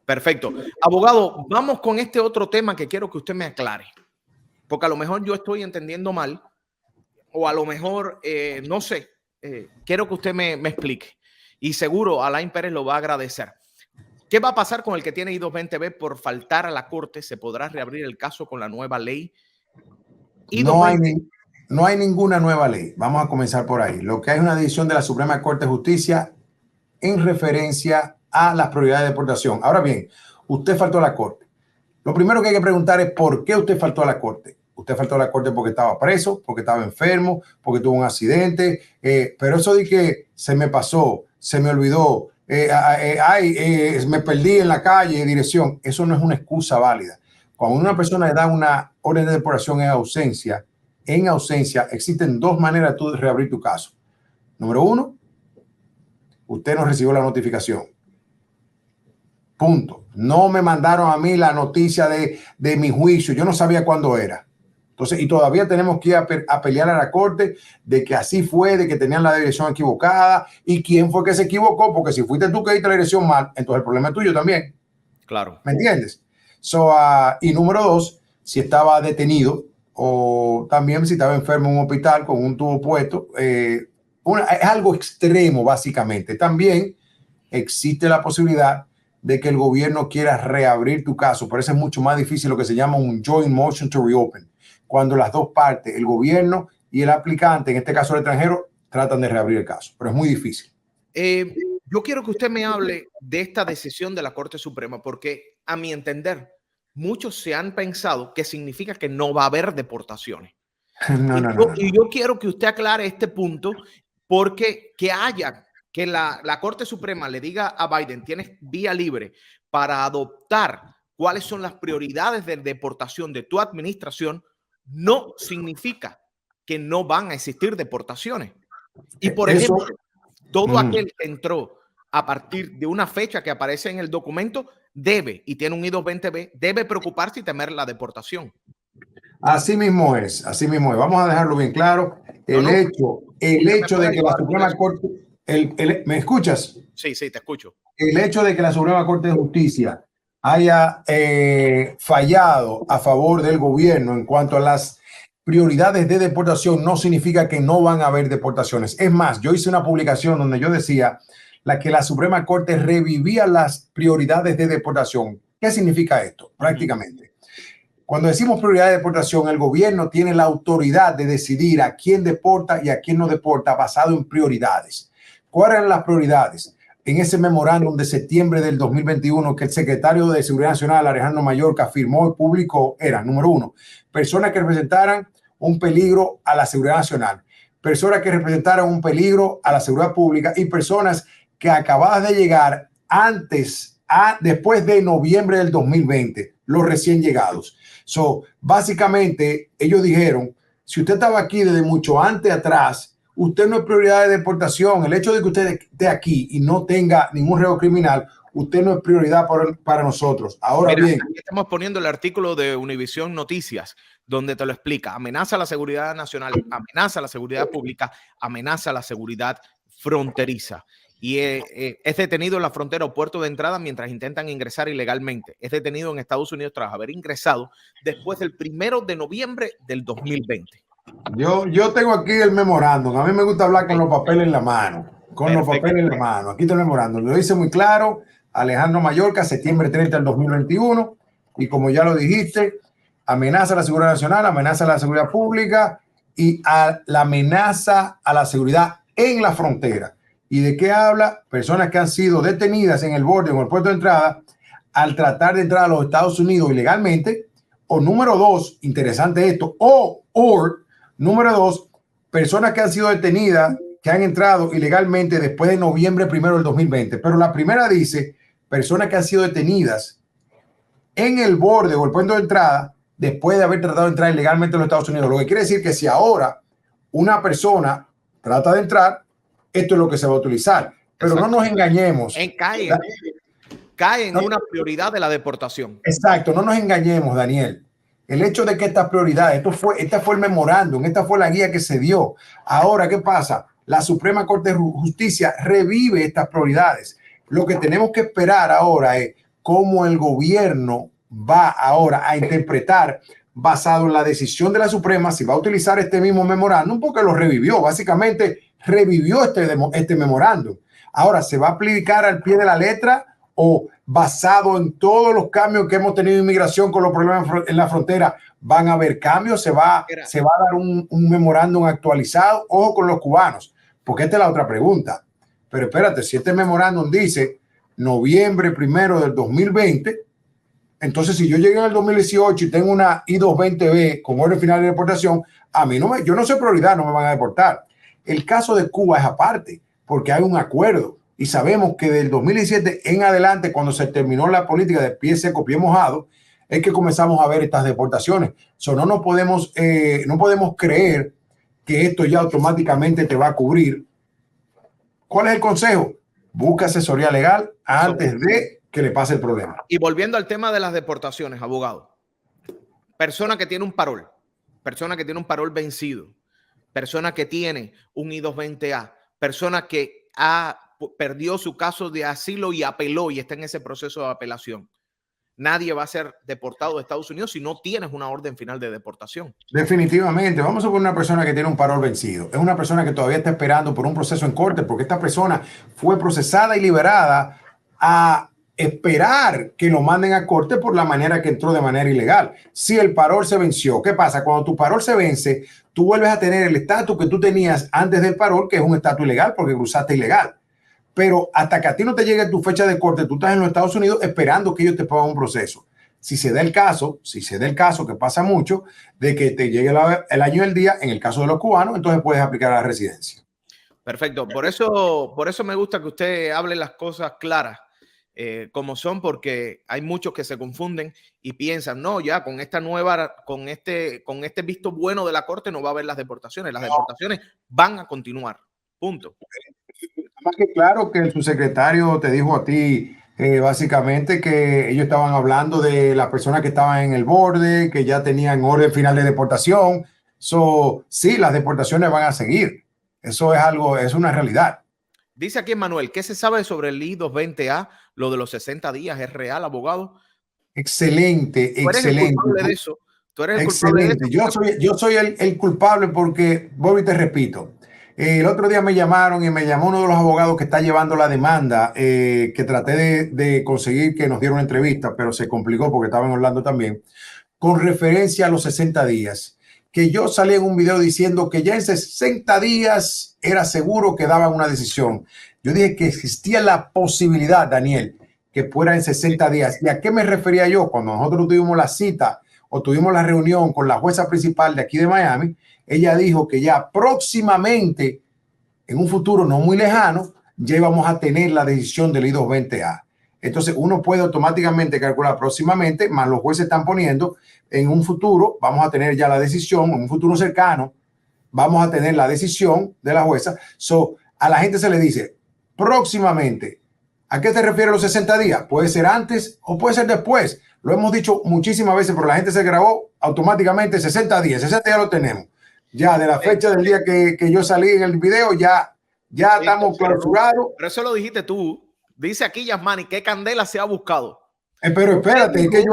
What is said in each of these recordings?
Perfecto. Abogado, vamos con este otro tema que quiero que usted me aclare, porque a lo mejor yo estoy entendiendo mal o a lo mejor, no sé, quiero que usted me explique y seguro Alain Pérez lo va a agradecer. ¿Qué va a pasar con el que tiene I-220B por faltar a la corte? ¿Se podrá reabrir el caso con la nueva ley? No hay ninguna nueva ley. Vamos a comenzar por ahí. Lo que hay es una decisión de la Suprema Corte de Justicia en referencia a las prioridades de deportación. Ahora bien, usted faltó a la corte. Lo primero que hay que preguntar es por qué usted faltó a la corte. Usted faltó a la corte porque estaba preso, porque estaba enfermo, porque tuvo un accidente, pero eso de que se me pasó, se me olvidó, me perdí en la calle, dirección, eso no es una excusa válida. Cuando una persona le da una orden de deportación en ausencia, existen dos maneras de tú reabrir tu caso. Número uno, usted no recibió la notificación. Punto. No me mandaron a mí la noticia de mi juicio. Yo no sabía cuándo era. Entonces, y todavía tenemos que ir a pelear a la corte de que así fue, de que tenían la dirección equivocada y quién fue que se equivocó, porque si fuiste tú que diste la dirección mal, entonces el problema es tuyo también. Claro. ¿Me entiendes? Y número dos, si estaba detenido o también si estaba enfermo en un hospital con un tubo puesto, es algo extremo básicamente. También existe la posibilidad de que el gobierno quiera reabrir tu caso, pero eso es mucho más difícil, lo que se llama un joint motion to reopen, cuando las dos partes, el gobierno y el aplicante, en este caso el extranjero, tratan de reabrir el caso, pero es muy difícil. Yo quiero que usted me hable de esta decisión de la Corte Suprema, porque a mi entender, muchos se han pensado que significa que no va a haber deportaciones. No. Yo quiero que usted aclare este punto, porque que la Corte Suprema le diga a Biden, tienes vía libre para adoptar cuáles son las prioridades de deportación de tu administración, no significa que no van a existir deportaciones. Y por ejemplo, todo aquel que entró a partir de una fecha que aparece en el documento debe, y tiene un I-220B, debe preocuparse y temer la deportación. Así mismo es, así mismo es. Vamos a dejarlo bien claro. El hecho de que la Suprema Corte, ¿me escuchas? Sí, te escucho. El hecho de que la Suprema Corte de Justicia haya fallado a favor del gobierno en cuanto a las prioridades de deportación no significa que no van a haber deportaciones. Es más, yo hice una publicación donde yo decía que la Suprema Corte revivía las prioridades de deportación. ¿Qué significa esto? Prácticamente, cuando decimos prioridad de deportación, el gobierno tiene la autoridad de decidir a quién deporta y a quién no deporta basado en prioridades. ¿Cuáles eran las prioridades? En ese memorándum de septiembre del 2021 que el secretario de Seguridad Nacional, Alejandro Mayorkas, firmó y publicó, era, número uno, personas que representaran un peligro a la seguridad nacional, personas que representaran un peligro a la seguridad pública y personas que acababan de llegar después de noviembre del 2020, los recién llegados. Básicamente, ellos dijeron, si usted estaba aquí desde mucho antes atrás, usted no es prioridad de deportación. El hecho de que usted esté aquí y no tenga ningún reo criminal, usted no es prioridad para nosotros. Ahora bien, aquí estamos poniendo el artículo de Univisión Noticias, donde te lo explica. Amenaza a la seguridad nacional, amenaza a la seguridad pública, amenaza a la seguridad fronteriza. Y es detenido en la frontera o puerto de entrada mientras intentan ingresar ilegalmente. Es detenido en Estados Unidos tras haber ingresado después del 1 de noviembre del 2020. Yo tengo aquí el memorándum. A mí me gusta hablar con los papeles en la mano. Aquí está el memorándum. Lo dice muy claro. Alejandro Mayorkas, septiembre 30 del 2021. Y como ya lo dijiste, amenaza a la seguridad nacional, amenaza a la seguridad pública y a la amenaza a la seguridad en la frontera. ¿Y de qué habla? Personas que han sido detenidas en el borde o en el puerto de entrada al tratar de entrar a los Estados Unidos ilegalmente. O número dos, interesante esto, número dos, personas que han sido detenidas, que han entrado ilegalmente después de noviembre 1 del 2020. Pero la primera dice, personas que han sido detenidas en el borde o el puerto de entrada después de haber tratado de entrar ilegalmente a los Estados Unidos. Lo que quiere decir que si ahora una persona trata de entrar, esto es lo que se va a utilizar. Pero no nos engañemos. Cae en una prioridad de la deportación. Exacto, no nos engañemos, Daniel. El hecho de que estas prioridades, esta fue el memorándum, esta fue la guía que se dio. Ahora, ¿qué pasa? La Suprema Corte de Justicia revive estas prioridades. Lo que tenemos que esperar ahora es cómo el gobierno va ahora a interpretar, basado en la decisión de la Suprema, si va a utilizar este mismo memorándum, porque lo revivió, básicamente revivió este memorándum. Ahora, ¿se va a aplicar al pie de la letra o basado en todos los cambios que hemos tenido en inmigración con los problemas en la frontera? ¿Van a haber cambios? ¿Se va a dar un memorándum actualizado? Ojo con los cubanos, porque esta es la otra pregunta. Pero espérate, si este memorándum dice noviembre 1 del 2020, entonces si yo llegué en el 2018 y tengo una I-220B con orden final de deportación, a mí yo no soy prioridad, no me van a deportar. El caso de Cuba es aparte, porque hay un acuerdo y sabemos que del 2017 en adelante, cuando se terminó la política de pie seco, pie mojado, es que comenzamos a ver estas deportaciones. No podemos creer que esto ya automáticamente te va a cubrir. ¿Cuál es el consejo? Busca asesoría legal antes de que le pase el problema. Y volviendo al tema de las deportaciones, abogado, persona que tiene un parol vencido, persona que tiene un I-220A, persona que perdió su caso de asilo y apeló y está en ese proceso de apelación. Nadie va a ser deportado de Estados Unidos si no tienes una orden final de deportación. Definitivamente. Vamos a poner una persona que tiene un parol vencido. Es una persona que todavía está esperando por un proceso en corte, porque esta persona fue procesada y liberada a esperar que lo manden a corte por la manera que entró de manera ilegal. Si el parol se venció, ¿qué pasa? Cuando tu parol se vence, tú vuelves a tener el estatus que tú tenías antes del parol, que es un estatus ilegal porque cruzaste ilegal. Pero hasta que a ti no te llegue tu fecha de corte, tú estás en los Estados Unidos esperando que ellos te pongan un proceso. Si se da el caso, que pasa mucho, de que te llegue el año y el día, en el caso de los cubanos, entonces puedes aplicar a la residencia. Perfecto. Por eso me gusta que usted hable las cosas claras como son, porque hay muchos que se confunden y piensan, no, ya con esta con este visto bueno de la corte no va a haber las deportaciones. Las deportaciones van a continuar. Punto. Más que claro que el subsecretario te dijo a ti básicamente que ellos estaban hablando de las personas que estaban en el borde, que ya tenían orden final de deportación. Sí, las deportaciones van a seguir. Eso es algo, es una realidad. Dice aquí Manuel, ¿qué se sabe sobre el I-220A? Lo de los 60 días, ¿es real, abogado? Excelente, ¿Tú eres excelente. el culpable de eso? ¿Tú eres el excelente. culpable de eso? Yo soy el culpable porque, vuelvo y te repito, el otro día me llamaron y me llamó uno de los abogados que está llevando la demanda, que traté de conseguir que nos diera una entrevista, pero se complicó porque estaba en Orlando también, con referencia a los 60 días, que yo salí en un video diciendo que ya en 60 días era seguro que daban una decisión. Yo dije que existía la posibilidad, Daniel, que fuera en 60 días. ¿Y a qué me refería yo? Cuando nosotros tuvimos la cita o tuvimos la reunión con la jueza principal de aquí de Miami, ella dijo que ya próximamente, en un futuro no muy lejano, ya íbamos a tener la decisión del I-220A. Entonces uno puede automáticamente calcular próximamente, más los jueces están poniendo, en un futuro vamos a tener ya la decisión, en un futuro cercano vamos a tener la decisión de la jueza. A la gente se le dice próximamente. ¿A qué te refieres los 60 días? Puede ser antes o puede ser después. Lo hemos dicho muchísimas veces, pero la gente se grabó automáticamente 60 días. 60 días lo tenemos. Ya de la fecha del día que yo salí en el video, ya estamos clausurados. Pero eso lo dijiste tú. Dice aquí Yasmani, ¿qué candela se ha buscado? Pero espérate, es que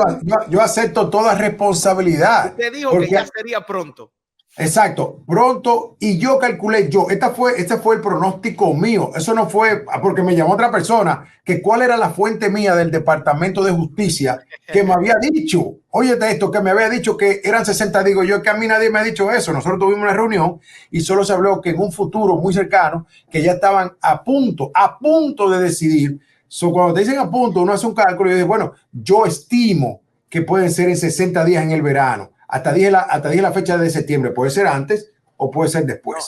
yo acepto toda responsabilidad. Usted dijo que ya sería pronto. Exacto, pronto, y yo calculé, este fue el pronóstico mío, eso no fue porque me llamó otra persona, que cuál era la fuente mía del Departamento de Justicia que me había dicho, óyete esto, que me había dicho que eran 60, digo yo, que a mí nadie me ha dicho eso. Nosotros tuvimos una reunión y solo se habló que en un futuro muy cercano, que ya estaban a punto de decidir. Cuando te dicen a punto, uno hace un cálculo y dice, bueno, yo estimo que pueden ser en 60 días en el verano. Hasta dije la fecha de septiembre. Puede ser antes o puede ser después.